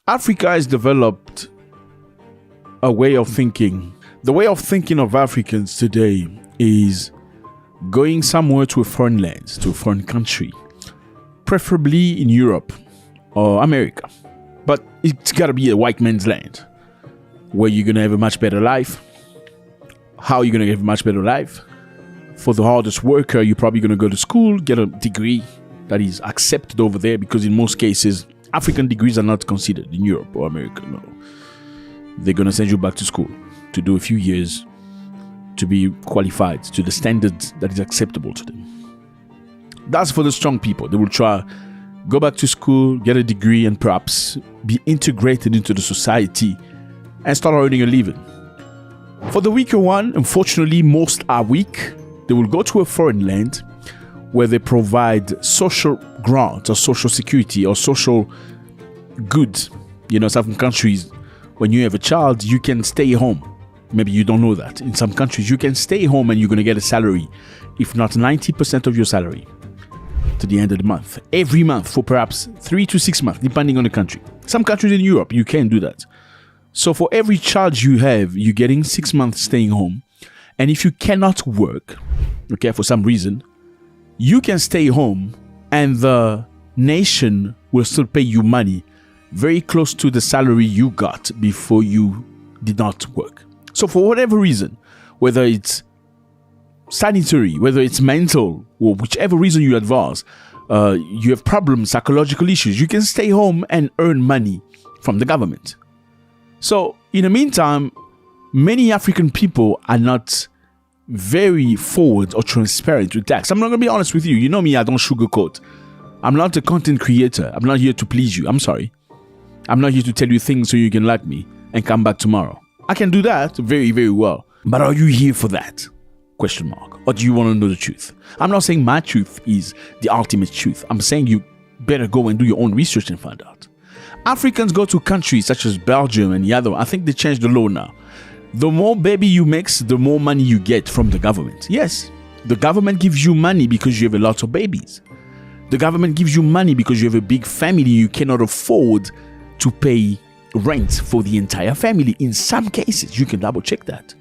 Africa has developed a way of thinking. The way of thinking of Africans today is going somewhere to a foreign land, to a foreign country, preferably in Europe or America. But it's got to be a white man's land where you're going to have a much better life. How are you going to have a much better life? For the hardest worker, you're probably going to go to school, get a degree that is accepted over there, because in most cases, African degrees are not considered in Europe or America. No. They're going to send you back to school to do a few years to be qualified to the standards that is acceptable to them. That's for the strong people. They will try, go back to school, get a degree, and perhaps be integrated into the society and start earning a living. For the weaker one, unfortunately, most are weak. They will go to a foreign land where they provide social grants or social security or social goods. You know, some countries, when you have a child, you can stay home. Maybe you don't know that. In some countries, you can stay home and you're going to get a salary, if not 90% of your salary, to the end of the month. Every month for perhaps 3 to 6 months, depending on the country. Some countries in Europe, you can do that. So for every child you have, you're getting 6 months staying home. And if you cannot work, okay, for some reason, you can stay home and the nation will still pay you money very close to the salary you got before you did not work. So for whatever reason, whether it's sanitary, whether it's mental, or whichever reason you advance, you have problems, psychological issues, you can stay home and earn money from the government. So in the meantime, many African people are not very forward or transparent with tax. I'm not going to be honest with you. You know me, I don't sugarcoat. I'm not a content creator. I'm not here to please you. I'm sorry. I'm not here to tell you things so you can like me and come back tomorrow. I can do that very, very well. But are you here for that? Question mark. Or do you want to know the truth? I'm not saying my truth is the ultimate truth. I'm saying you better go and do your own research and find out. Africans go to countries such as Belgium and the other one. I think they changed the law now. The more baby you make, the more money you get from the government. Yes, the government gives you money because you have a lot of babies. The government gives you money because you have a big family. You cannot afford to pay rent for the entire family. In some cases, you can double check that.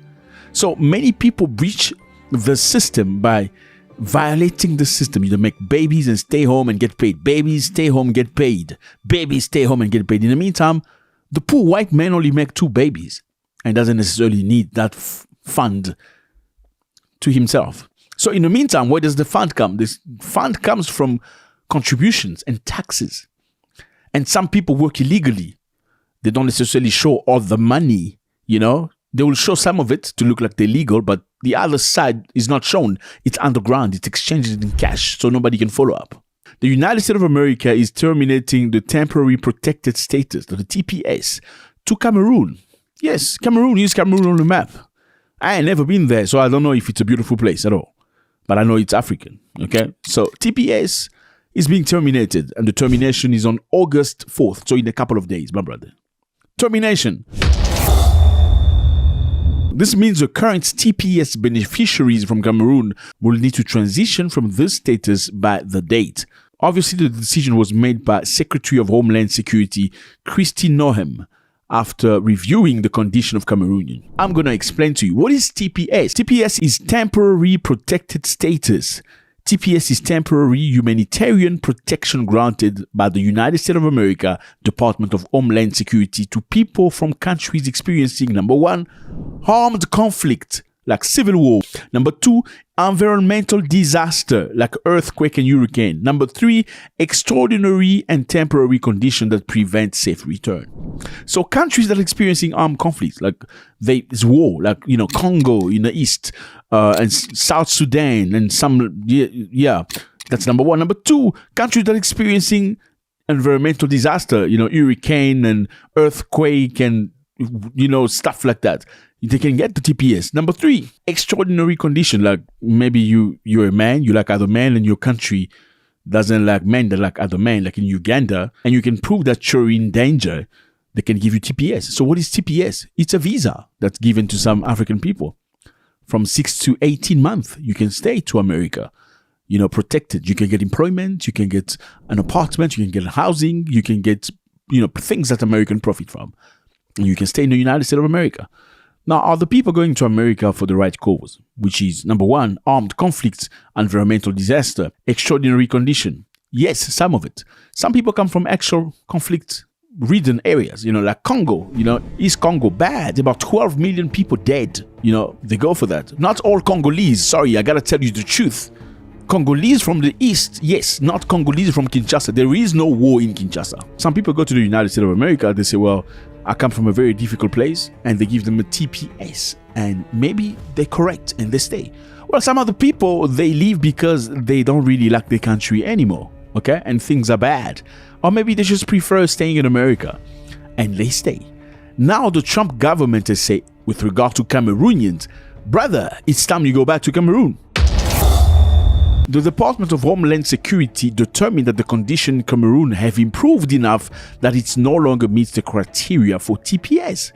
So many people breach the system by violating the system. You make babies and stay home and get paid. Babies stay home, get paid. Babies stay home and get paid. In the meantime, the poor white man only make 2 babies and doesn't necessarily need that fund to himself. So in the meantime, where does the fund come? This fund comes from contributions and taxes. And some people work illegally. They don't necessarily show all the money, you know. They will show some of it to look like they're legal, but the other side is not shown. It's underground. It's exchanged in cash, so nobody can follow up. The United States of America is terminating the temporary protected status, the TPS, to Cameroon. Yes, Cameroon is Cameroon on the map. I ain't never been there, so I don't know if it's a beautiful place at all. But I know it's African, okay? So TPS is being terminated, and the termination is on August 4th, so in a couple of days, my brother. Termination. This means the current TPS beneficiaries from Cameroon will need to transition from this status by the date. Obviously, the decision was made by Secretary of Homeland Security Kristi Noem after reviewing the condition of Cameroonian. I'm going to explain to you, what is TPS? TPS is temporary protected status. TPS is temporary humanitarian protection granted by the United States of America Department of Homeland Security to people from countries experiencing, number 1, armed conflict like civil war. Number 2, environmental disaster like earthquake and hurricane. Number 3, extraordinary and temporary condition that prevent safe return. So countries that are experiencing armed conflicts, like there's war, like, you know, Congo in the east, and South Sudan and some, yeah, that's number 1. Number 2, countries that are experiencing environmental disaster, you know, hurricane and earthquake and, you know, stuff like that. They can get the TPS. Number 3, extraordinary condition, like maybe you're a man, you like other men, and your country doesn't like men that like other men, like in Uganda, and you can prove that you're in danger, they can give you TPS. So what is TPS? It's a visa that's given to some African people. From 6 to 18 months, you can stay to America, you know, protected. You can get employment, you can get an apartment, you can get housing, you can get things that American profit from. And you can stay in the United States of America. Now, are the people going to America for the right cause, which is, number one, armed conflicts, environmental disaster, extraordinary condition? Yes, some of it. Some people come from actual conflict-ridden areas, like Congo, East Congo, bad, about 12 million people dead, they go for that. Not all Congolese, sorry, I gotta tell you the truth. Congolese from the East, yes, not Congolese from Kinshasa. There is no war in Kinshasa. Some people go to the United States of America, they say, well, I come from a very difficult place, and they give them a TPS, and maybe they're correct and they stay. Well, some other people, they leave because they don't really like their country anymore, okay? And things are bad. Or maybe they just prefer staying in America, and they stay. Now the Trump government has said, with regard to Cameroonians, brother, it's time you go back to Cameroon. The Department of Homeland Security determined that the conditions in Cameroon have improved enough that it no longer meets the criteria for TPS,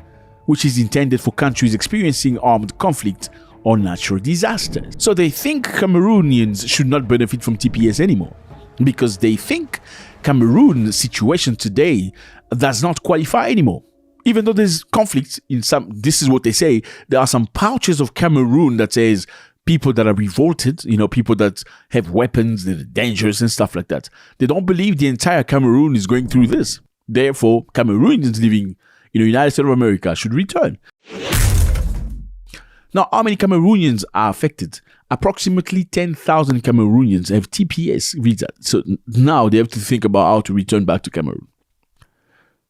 which is intended for countries experiencing armed conflict or natural disasters. So they think Cameroonians should not benefit from TPS anymore, because they think Cameroon's situation today does not qualify anymore. Even though there's conflict in some, this is what they say, there are some pouches of Cameroon that says people that are revolted, people that have weapons, that are dangerous and stuff like that. They don't believe the entire Cameroon is going through this. Therefore, Cameroonians living in the United States of America should return. Now, how many Cameroonians are affected? Approximately 10,000 Cameroonians have TPS visa. So now they have to think about how to return back to Cameroon.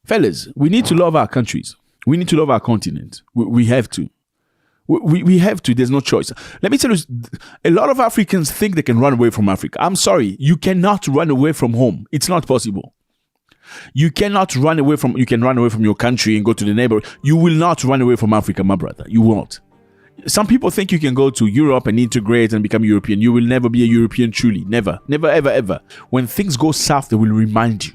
Fellas, we need to love our countries. We need to love our continent. We have to. We have to. There's no choice. Let me tell you, a lot of Africans think they can run away from Africa. I'm sorry. You cannot run away from home. It's not possible. You cannot run away from, you can run away from your country and go to the neighborhood. You will not run away from Africa, my brother. You won't. Some people think you can go to Europe and integrate and become European. You will never be a European truly. Never. Never, ever, ever. When things go south, they will remind you.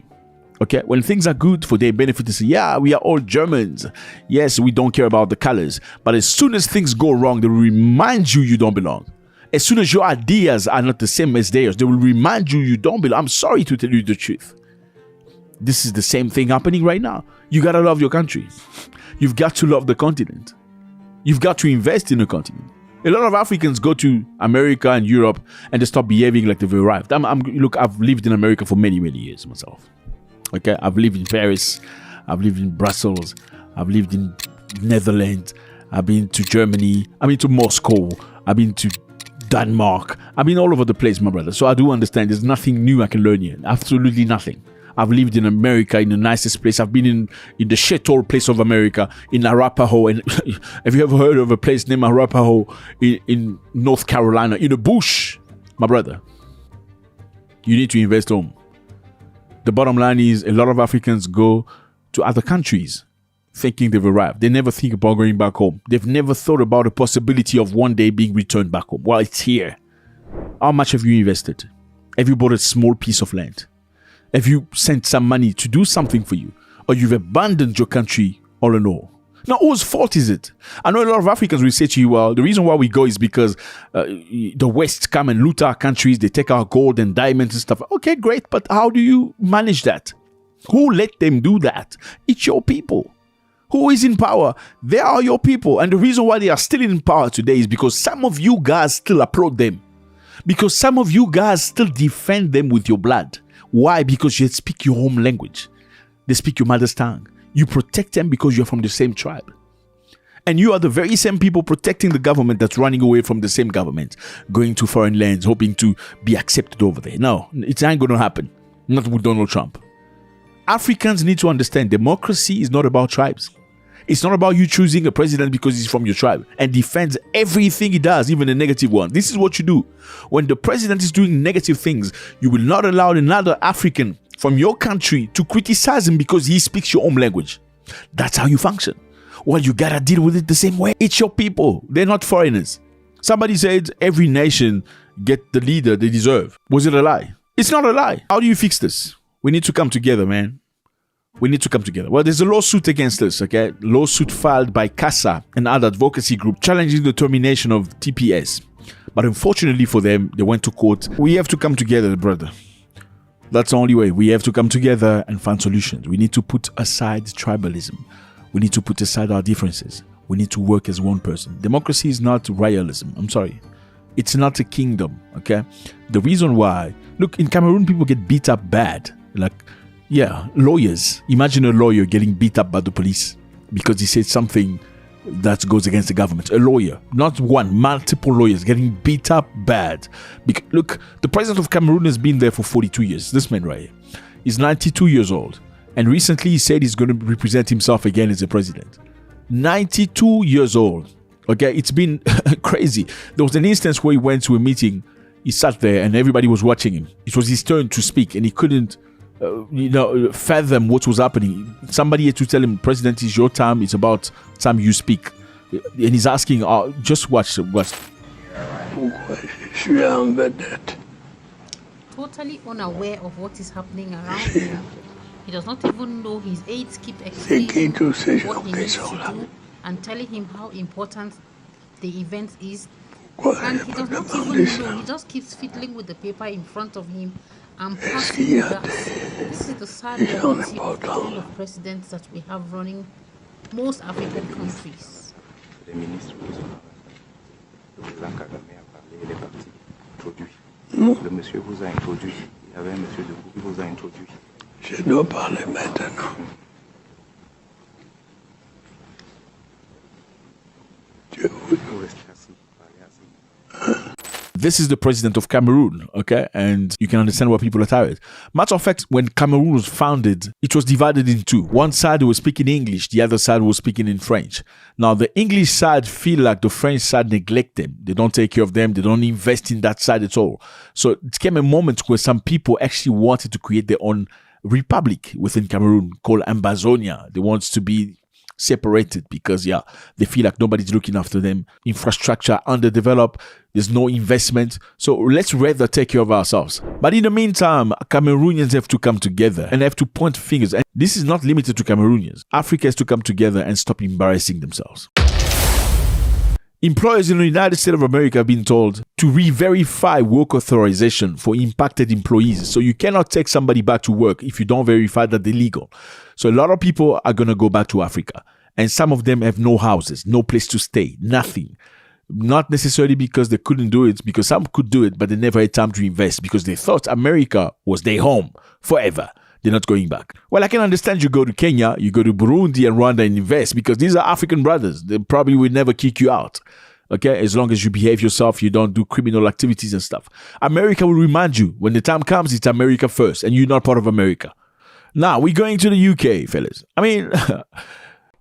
Okay, when things are good for their benefit, they say, yeah, we are all Germans. Yes, we don't care about the colors. But as soon as things go wrong, they will remind you don't belong. As soon as your ideas are not the same as theirs, they will remind you don't belong. I'm sorry to tell you the truth. This is the same thing happening right now. You got to love your country. You've got to love the continent. You've got to invest in the continent. A lot of Africans go to America and Europe and they stop behaving like they've arrived. Look, I've lived in America for many, many years myself. Okay, I've lived in Paris, I've lived in Brussels, I've lived in Netherlands, I've been to Germany, I've been to Moscow, I've been to Denmark, I've been all over the place, my brother. So I do understand there's nothing new I can learn here, absolutely nothing. I've lived in America in the nicest place. I've been in the shithole place of America, in Arapahoe. And have you ever heard of a place named Arapahoe in North Carolina, in the bush, my brother? You need to invest home. The bottom line is a lot of Africans go to other countries thinking they've arrived. They never think about going back home. They've never thought about the possibility of one day being returned back home. Well, it's here. How much have you invested? Have you bought a small piece of land? Have you sent some money to do something for you? Or you've abandoned your country all in all? Now, whose fault is it? I know a lot of Africans will say to you, well, the reason why we go is because the West come and loot our countries. They take our gold and diamonds and stuff. Okay, great. But how do you manage that? Who let them do that? It's your people. Who is in power? They are your people. And the reason why they are still in power today is because some of you guys still applaud them. Because some of you guys still defend them with your blood. Why? Because you speak your home language. They speak your mother's tongue. You protect them because you're from the same tribe. And you are the very same people protecting the government that's running away from the same government, going to foreign lands, hoping to be accepted over there. No, it ain't going to happen. Not with Donald Trump. Africans need to understand democracy is not about tribes. It's not about you choosing a president because he's from your tribe and defends everything he does, even the negative one. This is what you do. When the president is doing negative things, you will not allow another African from your country to criticize him because he speaks your own language. That's how you function. Well, you gotta deal with it the same way. It's your people. They're not foreigners. Somebody said every nation get the leader they deserve. Was it a lie? It's not a lie. How do you fix this? We need to come together, man. We need to come together. Well, there's a lawsuit against us, okay? Lawsuit filed by Mwekassa and other advocacy group challenging the termination of TPS. But unfortunately for them, they went to court. We have to come together, brother. That's the only way. We have to come together and find solutions. We need to put aside tribalism. We need to put aside our differences. We need to work as one person. Democracy is not royalism. I'm sorry. It's not a kingdom, okay? The reason why... Look, in Cameroon, people get beat up bad. Like, yeah, lawyers. Imagine a lawyer getting beat up by the police because he said something that goes against the government. A lawyer, not one, multiple lawyers getting beat up bad. Look, the president of Cameroon has been there for 42 years. This man right here. He's 92 years old. And recently he said he's going to represent himself again as a president. 92 years old. Okay, it's been crazy. There was an instance where he went to a meeting. He sat there and everybody was watching him. It was his turn to speak and he couldn't fathom what was happening. Somebody had to tell him, President, it's your time. It's about time you speak. And he's asking, just watch. Totally unaware of what is happening around him. He does not even know his aides keep explaining what he needs to do and telling him how important the event is. And he does not even know. He just keeps fiddling with the paper in front of him and passing that. This is the sad reality of the kind of presidents that we have running most African countries. Le monsieur vous a introduit. Il y avait un monsieur de vous qui vous a introduit. Je dois parler maintenant. This is the president of Cameroon, okay? And you can understand why people are tired. Matter of fact, when Cameroon was founded, it was divided in two. One side was speaking English, the other side was speaking in French. Now, the English side feel like the French side neglect them. They don't take care of them. They don't invest in that side at all. So it came a moment where some people actually wanted to create their own republic within Cameroon called Ambazonia. They want to be separated because they feel like nobody's looking after them. Infrastructure underdeveloped, there's no investment, so let's rather take care of ourselves. But in the meantime, Cameroonians have to come together and have to point fingers, and this is not limited to Cameroonians. Africa has to come together and stop embarrassing themselves. Employers in the United States of America have been told to re-verify work authorization for impacted employees. So you cannot take somebody back to work if you don't verify that they're legal. So a lot of people are going to go back to Africa. And some of them have no houses, no place to stay, nothing. Not necessarily because they couldn't do it, because some could do it, but they never had time to invest because they thought America was their home forever. They're not going back. Well, I can understand you go to Kenya, you go to Burundi and Rwanda and invest because these are African brothers. They probably will never kick you out. Okay, as long as you behave yourself, you don't do criminal activities and stuff. America will remind you when the time comes, it's America first and you're not part of America. Now, we're going to the UK, fellas. I mean,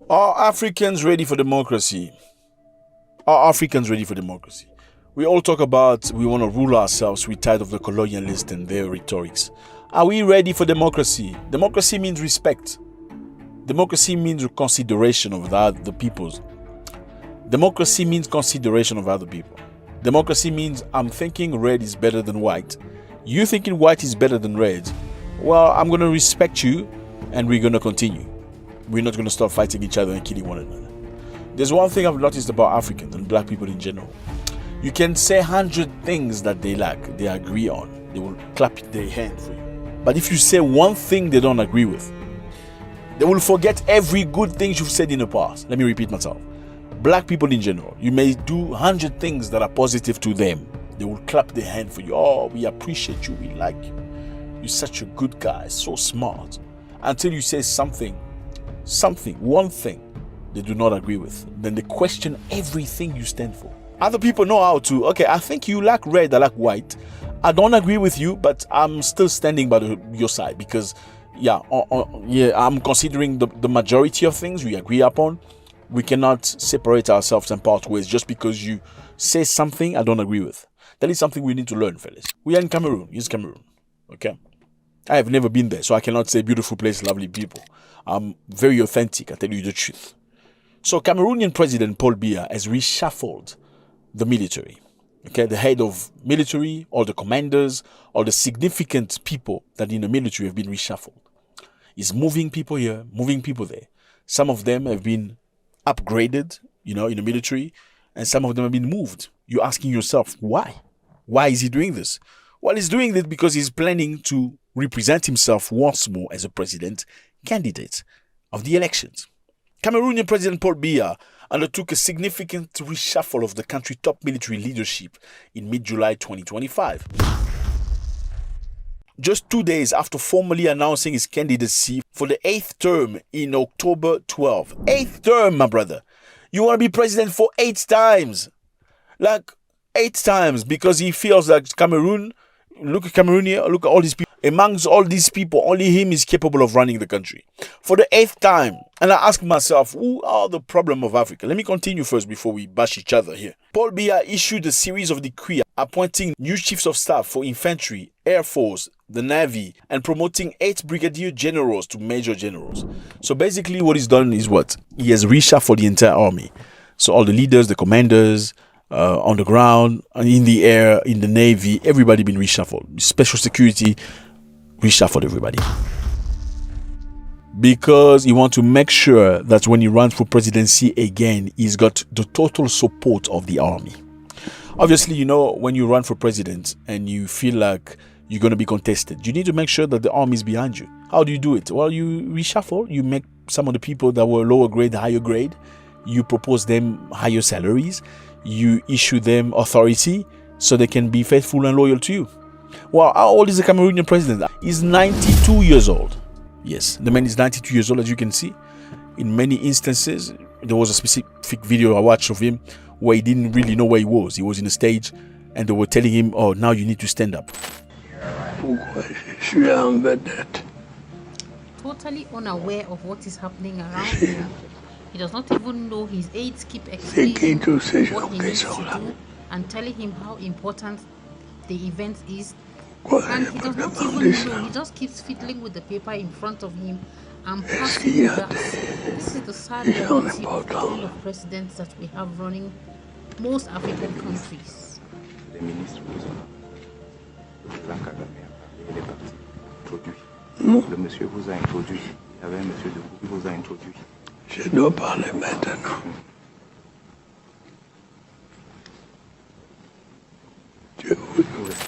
are Africans ready for democracy? Are Africans ready for democracy? We all talk about we want to rule ourselves. We're tired of the colonialists and their rhetorics. Are we ready for democracy? Democracy means respect. Democracy means consideration of the peoples. Democracy means consideration of other people. Democracy means I'm thinking red is better than white. You thinking white is better than red. Well, I'm going to respect you and we're going to continue. We're not going to start fighting each other and killing one another. There's one thing I've noticed about Africans and black people in general. You can say 100 things that they like, they agree on. They will clap their hand for you. But if you say one thing they don't agree with, they will forget every good thing you've said in the past. Let me repeat myself. Black people in general, you may do 100 things that are positive to them. They will clap their hand for you. Oh, we appreciate you. We like you. You're such a good guy. So smart. Until you say something, one thing they do not agree with. Then they question everything you stand for. Other people know how to, okay, I think you like red, I like white. I don't agree with you, but I'm still standing by your side because, I'm considering the majority of things we agree upon. We cannot separate ourselves and part ways just because you say something I don't agree with. That is something we need to learn, fellas. We are in Cameroon. It's Cameroon. Okay? I have never been there, so I cannot say beautiful place, lovely people. I'm very authentic, I tell you the truth. So Cameroonian President Paul Biya has reshuffled the military. Okay, the head of military, all the commanders, all the significant people that in the military have been reshuffled. He's moving people here, moving people there. Some of them have been upgraded, in the military, and some of them have been moved. You're asking yourself, why? Why is he doing this? Well, he's doing it because he's planning to represent himself once more as a president candidate of the elections. Cameroonian President Paul Biya undertook a significant reshuffle of the country's top military leadership in mid-July 2025. Just 2 days after formally announcing his candidacy for the 8th term in October 12. 8th term, my brother. You want to be president for 8 times. Like 8 times, because he feels like Cameroon, look at Cameroon here, look at all these people. Amongst all these people, only him is capable of running the country. For the 8th time. And I ask myself, who are the problem of Africa? Let me continue first before we bash each other here. Paul Biya issued a series of decrees appointing new chiefs of staff for infantry, air force, the navy, and promoting 8 brigadier generals to major generals. So basically what he's done is what? He has reshuffled the entire army. So all the leaders, the commanders, on the ground, in the air, in the navy, everybody been reshuffled. Special security, reshuffled everybody. Because he wants to make sure that when he runs for presidency again, he's got the total support of the army. Obviously, you know, when you run for president and you feel like you're going to be contested, you need to make sure that the army is behind you. How do you do it? Well, you reshuffle. You make some of the people that were lower grade, higher grade. You propose them higher salaries. You issue them authority so they can be faithful and loyal to you. Well, how old is the Cameroonian president? He's 92 years old. Yes, the man is 92 years old, as you can see. In many instances, there was a specific video I watched of him where he didn't really know where he was. He was in the stage and they were telling him, oh, now you need to stand up. Totally unaware of what is happening around him. He does not even know his aides keep explaining what he needs to do and telling him how important the event is. And he does not even know. He just keeps fiddling with the paper in front of him and passing that. This is the sad reality of the kind of presidents that we have running most African countries. Le monsieur vous a introduit. Il y avait un monsieur de vous qui vous a introduit. Je dois parler maintenant.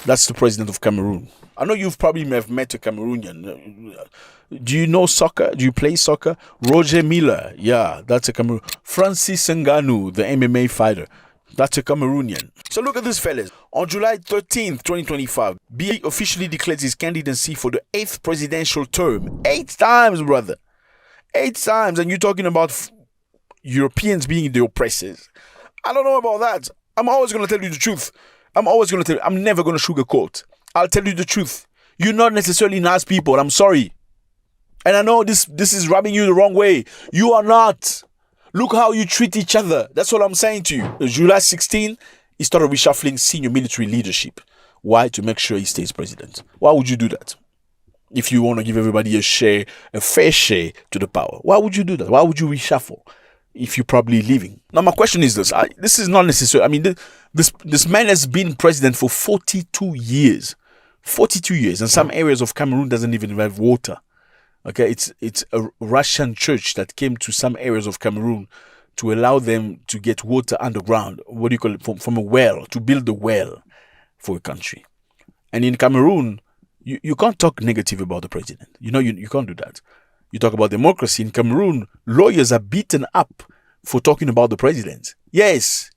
That's the president of Cameroon. I know you've probably have met a Cameroonian. Do you know soccer? Do you play soccer? Roger Miller, yeah, that's a Cameroon. Francis Ngannou, the MMA fighter, that's a Cameroonian. So look at this, fellas. On July 13th, 2025, Biya officially declared his candidacy for the 8th presidential term. 8 times, brother. 8 times. And you're talking about Europeans being the oppressors. I don't know about that. I'm always going to tell you the truth. I'm never going to sugarcoat. I'll tell you the truth. You're not necessarily nice people. I'm sorry. And I know this is rubbing you the wrong way. You are not. Look how you treat each other. That's what I'm saying to you. July 16, he started reshuffling senior military leadership. Why? To make sure he stays president. Why would you do that? If you want to give everybody a fair share to the power. Why would you do that? Why would you reshuffle if you're probably leaving? Now, my question is this. This is not necessary. I mean, this man has been president for 42 years. 42 years. And some areas of Cameroon doesn't even have water. Okay, it's a Russian church that came to some areas of Cameroon to allow them to get water underground. What do you call it? From a well, to build a well for a country. And in Cameroon, you can't talk negative about the president. You know, you can't do that. You talk about democracy. In Cameroon, lawyers are beaten up for talking about the president. Yes.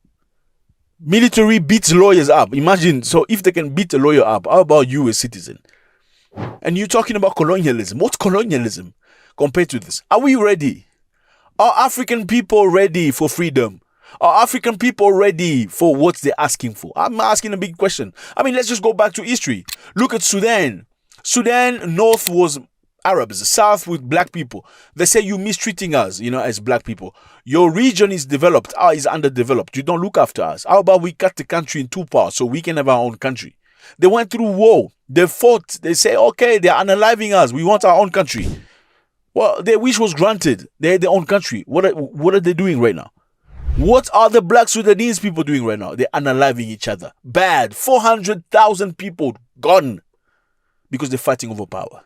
Military beats lawyers up. Imagine, so if they can beat a lawyer up, how about you, a citizen? And you're talking about colonialism. What's colonialism compared to this? Are we ready? Are African people ready for freedom? Are African people ready for what they're asking for? I'm asking a big question. I mean, let's just go back to history. Look at Sudan. Sudan, north was Arabs, south with black people. They say you're mistreating us, as black people. Your region is developed, ours is underdeveloped. You don't look after us. How about we cut the country in 2 parts so we can have our own country? They went through war. They fought. They say, okay, they're unaliving us. We want our own country. Well, their wish was granted. They had their own country. What are they doing right now? What are the black Sudanese people doing right now? They're unaliving each other. Bad. 400,000 people gone because they're fighting over power.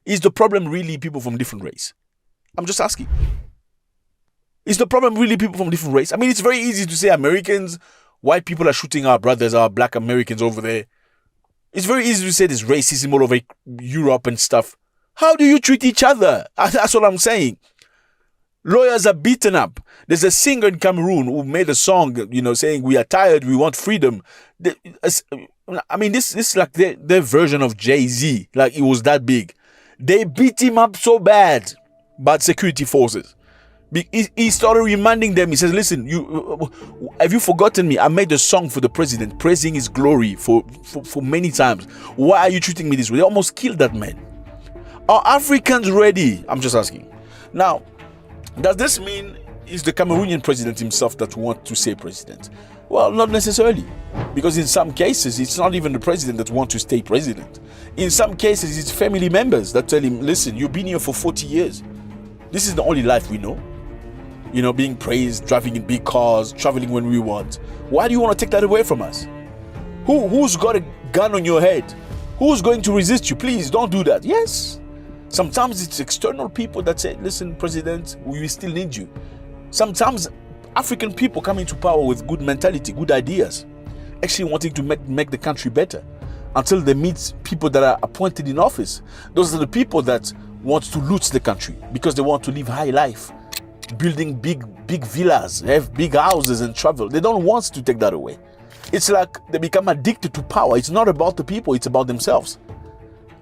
Is the problem really people from different race? I'm just asking. Is the problem really people from different race? I mean, it's very easy to say Americans, white people are shooting our brothers, our black Americans over there. It's very easy to say there's racism all over Europe and stuff. How do you treat each other? That's what I'm saying. Lawyers are beaten up. There's a singer in Cameroon who made a song, saying we are tired, we want freedom. I mean, this is like their version of Jay-Z. Like, it was that big. They beat him up so bad by security forces. He started reminding them. He says, listen, have you forgotten me? I made a song for the president praising his glory for many times. Why are you treating me this way? They almost killed that man. Are Africans ready? I'm just asking. Now, does this mean it's the Cameroonian president himself that wants to stay president? Well, not necessarily. Because in some cases, it's not even the president that wants to stay president. In some cases, it's family members that tell him, listen, you've been here for 40 years. This is the only life we know. Being praised, driving in big cars, traveling when we want. Why do you want to take that away from us? Who's got a gun on your head? Who's going to resist you? Please don't do that. Yes. Sometimes it's external people that say, listen, president, we still need you. Sometimes African people come into power with good mentality, good ideas, actually wanting to make the country better, until they meet people that are appointed in office. Those are the people that want to loot the country because they want to live high life, building big villas, have big houses and travel. They don't want to take that away. It's like they become addicted to power. It's not about the people, it's about themselves.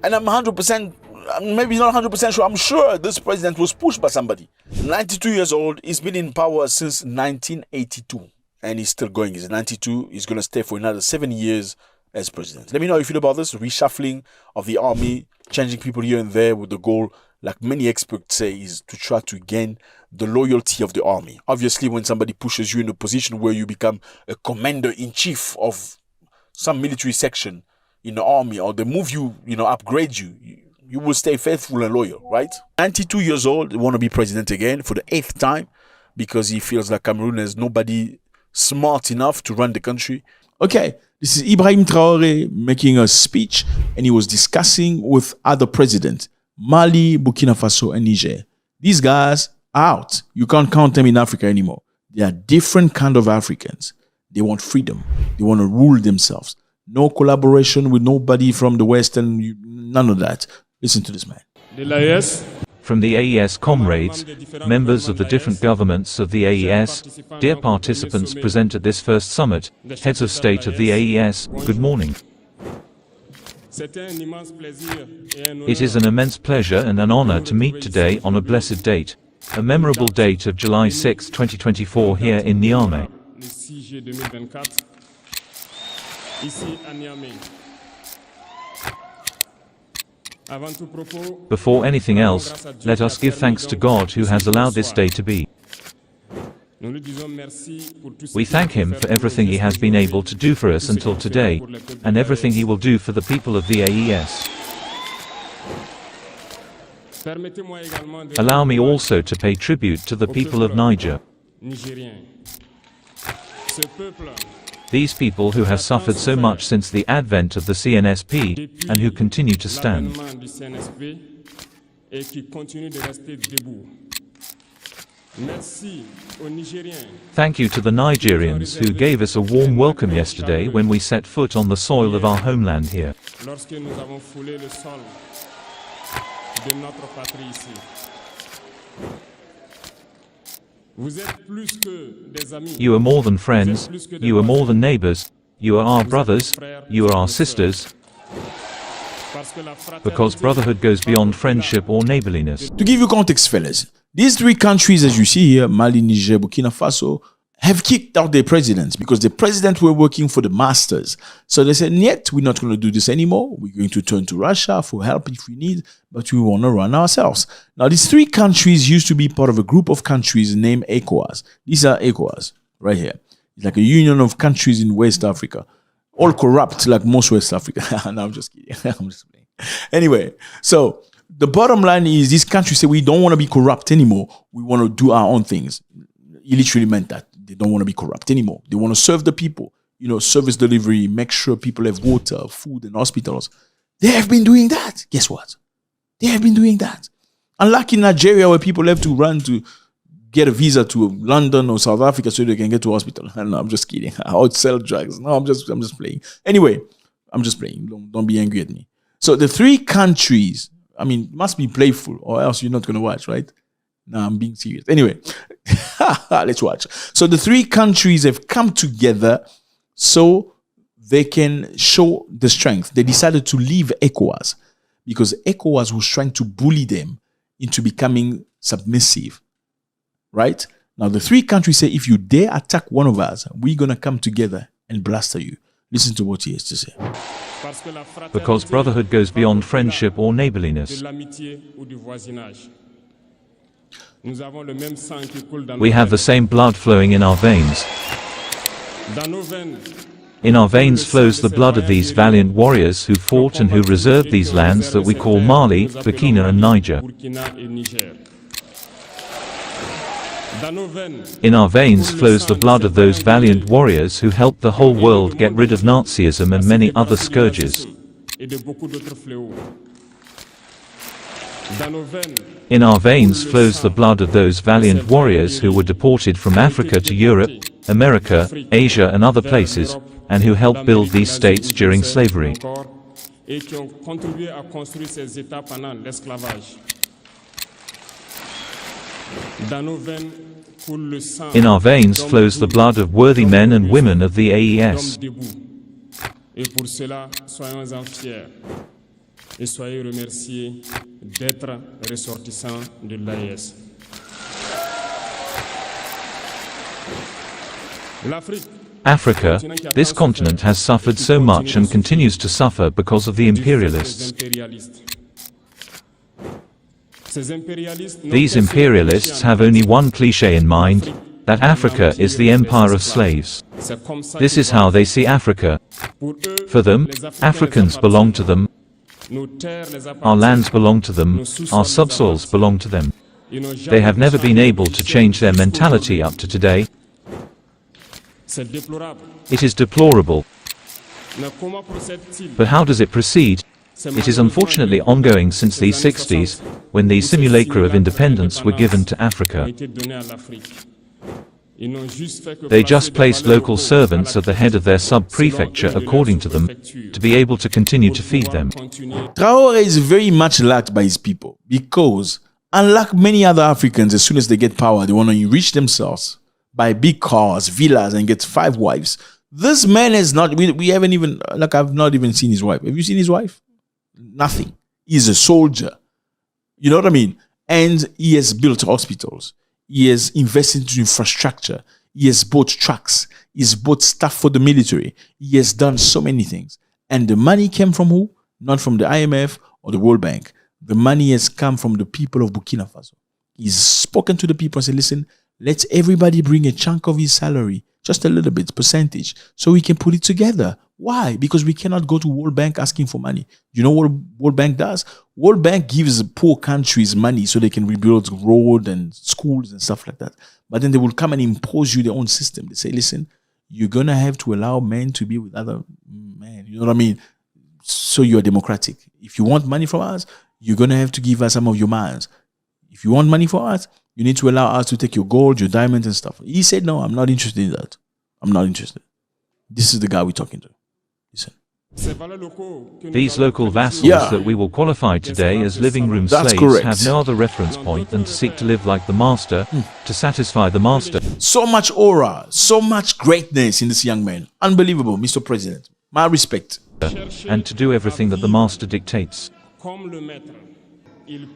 And I'm 100%, maybe not 100% sure, I'm sure this president was pushed by somebody. 92 years old, he's been in power since 1982. And he's still going. He's 92, he's going to stay for another 7 years as president. Let me know how you feel about this reshuffling of the army, changing people here and there with the goal, like many experts say, is to try to gain the loyalty of the army. Obviously, when somebody pushes you in a position where you become a commander-in-chief of some military section in the army, or they move you, upgrade you, you will stay faithful and loyal, right? 92 years old, want to be president again for the 8th time because he feels like Cameroon has nobody smart enough to run the country. Okay, this is Ibrahim Traoré making a speech, and he was discussing with other presidents, Mali, Burkina Faso, and Niger. These guys are out. You can't count them in Africa anymore. They are different kind of Africans. They want freedom. They want to rule themselves. No collaboration with nobody from the West, and none of that. Listen to this man. From the AES comrades, members of the different governments of the AES, dear participants present at this first summit, heads of state of the AES, good morning. It is an immense pleasure and an honor to meet today on a blessed date, a memorable date of July 6, 2024 here in Niamey. Before anything else, let us give thanks to God who has allowed this day to be. We thank Him for everything He has been able to do for us until today, and everything He will do for the people of the AES. Allow me also to pay tribute to the people of Niger. These people who have suffered so much since the advent of the CNSP, and who continue to stand. Thank you to the Nigerians who gave us a warm welcome yesterday when we set foot on the soil of our homeland here. You are more than friends, you are more than neighbors, you are our brothers, you are our sisters, because brotherhood goes beyond friendship or neighborliness. To give you context, fellas, these 3 countries, as you see here, Mali, Niger, Burkina Faso, have kicked out their presidents because the presidents were working for the masters. So they said, yet, we're not going to do this anymore. We're going to turn to Russia for help if we need, but we want to run ourselves. Now, these 3 countries used to be part of a group of countries named ECOWAS. These are ECOWAS, right here. It's like a union of countries in West Africa. All corrupt, like most West Africa. No, I'm just kidding. I'm just playing. Anyway, so the bottom line is these countries say we don't want to be corrupt anymore. We want to do our own things. He literally meant that. They don't want to be corrupt anymore. They want to serve the people, service delivery, make sure people have water, food, and hospitals. They have been doing that. Guess what? They have been doing that. Unlike in Nigeria, where people have to run to get a visa to London or South Africa so they can get to hospital. No, I'm just kidding. Or sell drugs. No, I'm just playing. Anyway, I'm just playing. Don't be angry at me. So the three countries, I mean, must be playful or else you're not going to watch, right? No, I'm being serious. Anyway, let's watch. So the three countries have come together so they can show the strength. They decided to leave ECOWAS because ECOWAS was trying to bully them into becoming submissive, right? Now the three countries say, if you dare attack one of us, we're going to come together and blaster you. Listen to what he has to say. Because brotherhood goes beyond friendship or neighborliness. We have the same blood flowing in our veins. In our veins flows the blood of these valiant warriors who fought and who reserved these lands that we call Mali, Burkina and Niger. In our veins flows the blood of those valiant warriors who helped the whole world get rid of Nazism and many other scourges. In our veins flows the blood of those valiant warriors who were deported from Africa to Europe, America, Asia and other places, and who helped build these states during slavery. In our veins flows the blood of worthy men and women of the AES. Et soyez remerciés d'être ressortissants de l'AES. Africa, this continent has suffered so much and continues to suffer because of the imperialists. These imperialists have only one cliché in mind, that Africa is the empire of slaves. This is how they see Africa. For them, Africans belong to them. Our lands belong to them, our subsoils belong to them. They have never been able to change their mentality up to today. It is deplorable. But how does it proceed? It is unfortunately ongoing since the 60s, when these simulacra of independence were given to Africa. They just placed local servants at the head of their sub-prefecture according to them, to be able to continue to feed them. Traoré is very much liked by his people because, unlike many other Africans, as soon as they get power, they want to enrich themselves, buy big cars, villas, and get 5 wives. This man is not, we haven't even, like I've not even seen his wife. Have you seen his wife? Nothing. He's a soldier. You know what I mean? And he has built hospitals. He has invested into infrastructure. He has bought trucks. He has bought stuff for the military. He has done so many things. And the money came from who? Not from the IMF or the World Bank. The money has come from the people of Burkina Faso. He's spoken to the people and said, listen, let's everybody bring a chunk of his salary, just a little bit, percentage, so we can put it together. Why? Because we cannot go to World Bank asking for money. You know what World Bank does? World Bank gives poor countries money so they can rebuild roads and schools and stuff like that. But then they will come and impose you their own system. They say, listen, you're going to have to allow men to be with other men. You know what I mean? So you're democratic. If you want money from us, you're going to have to give us some of your mines. If you want money from us, you need to allow us to take your gold, your diamonds and stuff. He said, no, I'm not interested in that. I'm not interested. This is the guy we're talking to. Listen. These local vassals that we will qualify today as living room slaves have no other reference point than to seek to live like the master, to satisfy the master. So much aura, so much greatness in this young man. Unbelievable, Mr. President. My respect. And to do everything that the master dictates.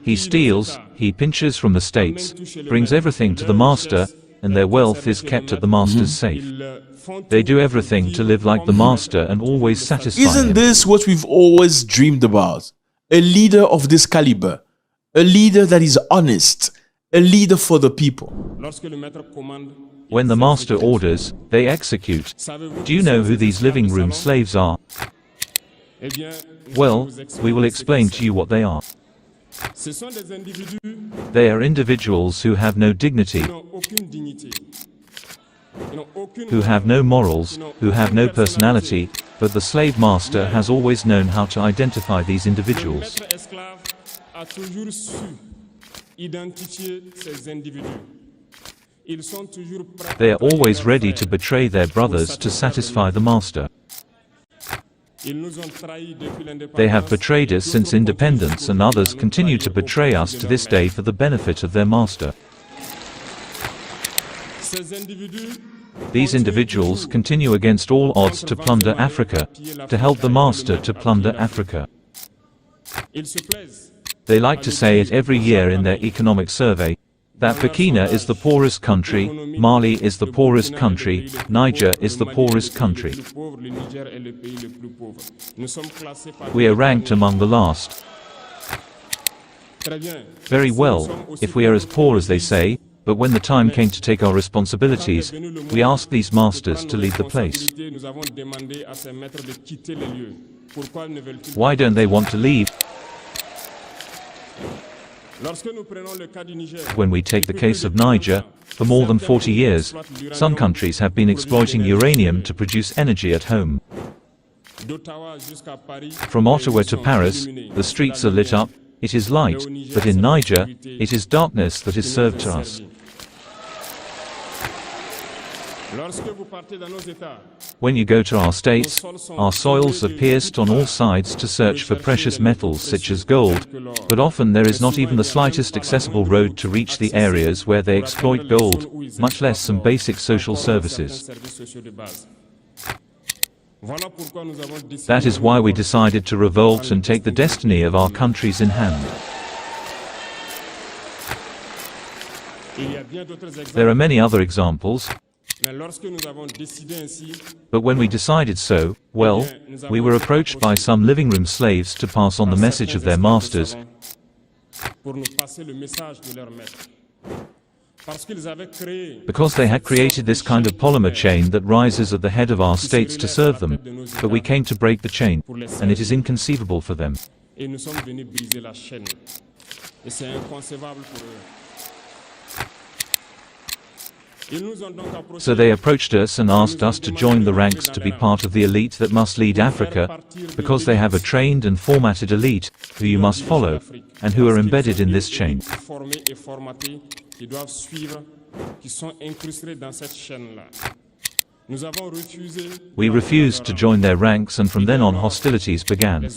He steals, he pinches from the states, brings everything to the master, and their wealth is kept at the master's safe. They do everything to live like the master and always satisfy him. Isn't this what we've always dreamed about? A leader of this caliber, a leader that is honest, a leader for the people. When the master orders, they execute. Do you know who these living room slaves are? Well, we will explain to you what they are. They are individuals who have no dignity, who have no morals, who have no personality, but the slave master has always known how to identify these individuals. They are always ready to betray their brothers to satisfy the master. They have betrayed us since independence, and others continue to betray us to this day for the benefit of their master. These individuals continue against all odds to plunder Africa, to help the master to plunder Africa. They like to say it every year in their economic survey, that Burkina is the poorest country, Mali is the poorest country, Niger is the poorest country. We are ranked among the last. Very well, if we are as poor as they say, but when the time came to take our responsibilities, we asked these masters to leave the place. Why don't they want to leave? When we take the case of Niger, for more than 40 years, some countries have been exploiting uranium to produce energy at home. From Ottawa to Paris, the streets are lit up, it is light, but in Niger, it is darkness that is served to us. When you go to our states, our soils are pierced on all sides to search for precious metals such as gold, but often there is not even the slightest accessible road to reach the areas where they exploit gold, much less some basic social services. That is why we decided to revolt and take the destiny of our countries in hand. There are many other examples, but when we decided so, well, we were approached by some living room slaves to pass on the message of their masters, because they had created this kind of polymer chain that rises at the head of our states to serve them, but we came to break the chain, and it is inconceivable for them. So they approached us and asked us to join the ranks to be part of the elite that must lead Africa, because they have a trained and formatted elite, who you must follow, and who are embedded in this chain. We refused to join their ranks, and from then on hostilities began.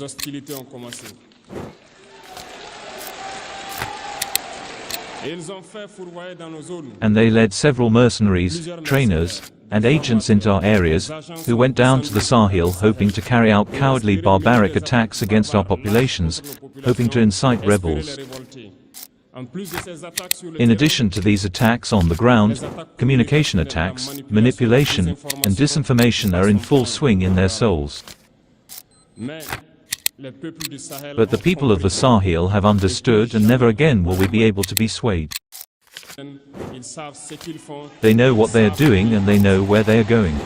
And they led several mercenaries, trainers, and agents into our areas, who went down to the Sahel hoping to carry out cowardly barbaric attacks against our populations, hoping to incite rebels. In addition to these attacks on the ground, communication attacks, manipulation, and disinformation are in full swing in their souls. But the people of the Sahel have understood, and never again will we be able to be swayed. They know what they are doing, and they know where they are going.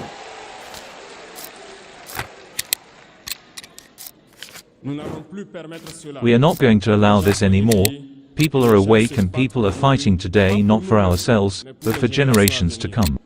We are not going to allow this anymore. People are awake, and people are fighting today not for ourselves, but for generations to come.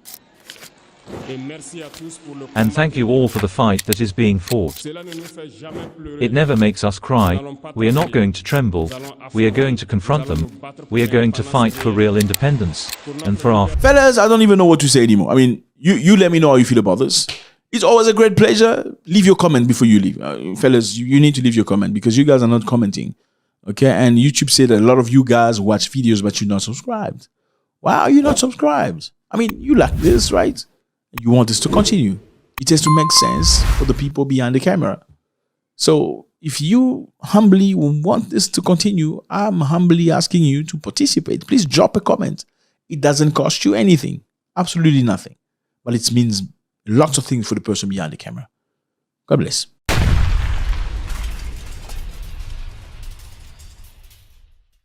And thank you all for the fight that is being fought. It never makes us cry. We are not going to tremble. We are going to confront them. We are going to fight for real independence and for our... Fellas, I don't even know what to say anymore. I mean, you let me know how you feel about this. It's always a great pleasure. Leave your comment before you leave. Fellas, you need to leave your comment because you guys are not commenting. Okay? And YouTube said that a lot of you guys watch videos but you're not subscribed. Why are you not subscribed? I mean, you like this, right? You want this to continue. It has to make sense for the people behind the camera. So if you humbly want this to continue, I'm humbly asking you to participate. Please drop a comment. It doesn't cost you anything. Absolutely nothing. But it means lots of things for the person behind the camera. God bless.